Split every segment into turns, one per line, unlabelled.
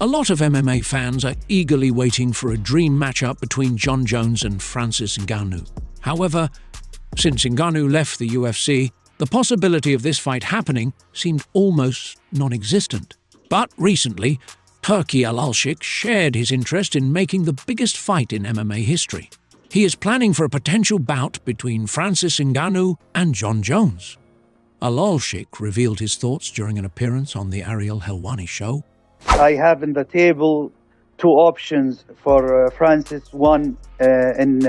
A lot of MMA fans are eagerly waiting for a dream matchup between Jon Jones and Francis Ngannou. However, since Ngannou left the UFC, the possibility of this fight happening seemed almost non-existent. But recently, Turki Alalshikh shared his interest in making the biggest fight in MMA history. He is planning for a potential bout between Francis Ngannou and Jon Jones. Alalshikh revealed his thoughts during an appearance on the Ariel Helwani Show.
I have on the table two options for Francis, one in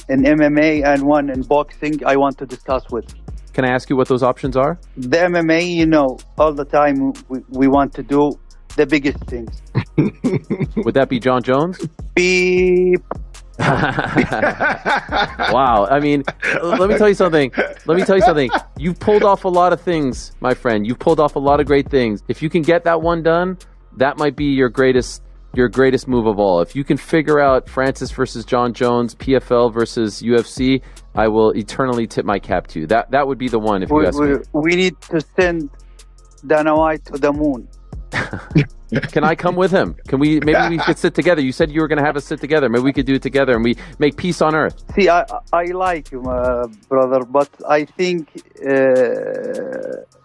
MMA and one in boxing I want to discuss with.
Can I ask you what those options are?
The MMA, all the time we want to do the biggest things.
Would that be Jon Jones?
Beep.
Wow. I mean, let me tell you something. You've pulled off a lot of things, my friend. You've pulled off a lot of great things. If you can get that one done, that might be your greatest move of all. If you can figure out Francis versus Jon Jones, PFL versus UFC, I will eternally tip my cap to you. That would be the one if you ask me.
We need to send Dana White to the moon.
Can I come with him? Maybe we could sit together. You said you were going to have us sit together. Maybe we could do it together and we make peace on earth.
See, I like him, brother, but I think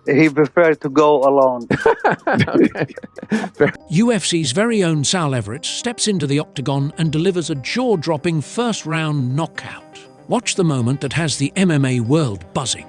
he preferred to go alone.
UFC's very own Sal Everett steps into the octagon and delivers a jaw-dropping first-round knockout. Watch the moment that has the MMA world buzzing.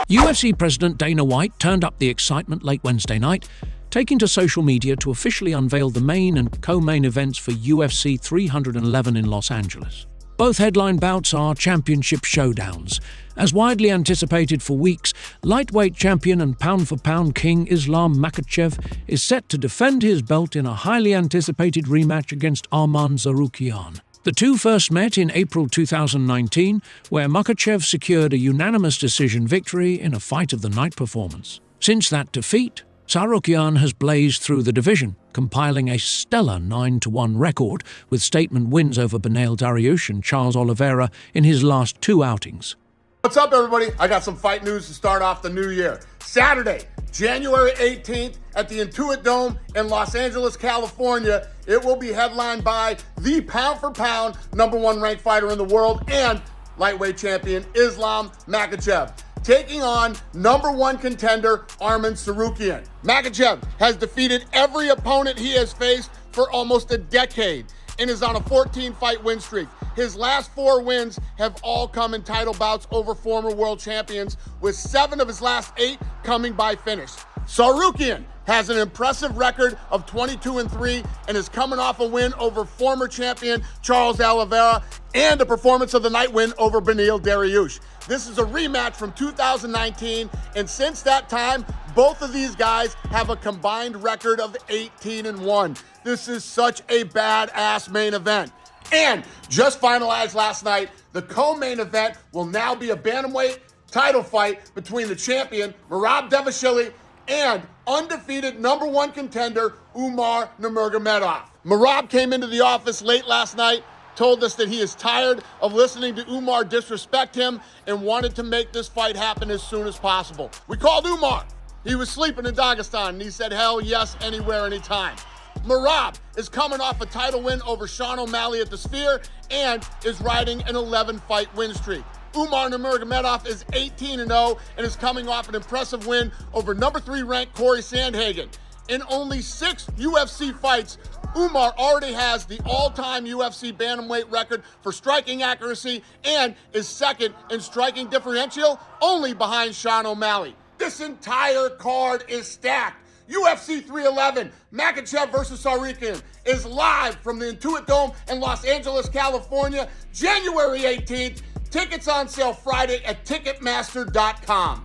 UFC President Dana White turned up the excitement late Wednesday night, taking to social media to officially unveil the main and co-main events for UFC 311 in Los Angeles. Both headline bouts are championship showdowns. As widely anticipated for weeks, lightweight champion and pound-for-pound king Islam Makhachev is set to defend his belt in a highly anticipated rematch against Arman Tsarukyan. The two first met in April 2019, where Makhachev secured a unanimous decision victory in a fight of the night performance. Since that defeat, Tsarukyan has blazed through the division, compiling a stellar 9-1 record with statement wins over Beneil, Dariush and Charles Oliveira in his last two outings.
What's up, everybody? I got some fight news to start off the new year. Saturday, January 18th at the Intuit Dome in Los Angeles, California. It will be headlined by the pound-for-pound #1 ranked fighter in the world and lightweight champion Islam Makhachev, taking on #1 contender Arman Tsarukyan. Makhachev has defeated every opponent he has faced for almost a decade and is on a 14-fight win streak. His last 4 wins have all come in title bouts over former world champions, with 7 of his last 8 coming by finish. Tsarukyan has an impressive record of 22-3 and is coming off a win over former champion Charles Oliveira and a performance of the night win over Beneil Dariush. This is a rematch from 2019, and since that time, both of these guys have a combined record of 18-1. This is such a badass main event. And just finalized last night, the co-main event will now be a bantamweight title fight between the champion Merab Dvalishvili and undefeated #1 contender Umar Nurmagomedov. Merab came into the office late last night, told us that he is tired of listening to Umar disrespect him and wanted to make this fight happen as soon as possible. We called Umar. He was sleeping in Dagestan, and he said, hell yes, anywhere, anytime. Merab is coming off a title win over Sean O'Malley at the Sphere and is riding an 11-fight win streak. Umar Nurmagomedov is 18-0 and is coming off an impressive win over #3 ranked Corey Sandhagen. In only 6 UFC fights, Umar already has the all-time UFC bantamweight record for striking accuracy and is second in striking differential, only behind Sean O'Malley. This entire card is stacked. UFC 311, Makhachev versus Tsarukyan, is live from the Intuit Dome in Los Angeles, California, January 18th. Tickets on sale Friday at Ticketmaster.com.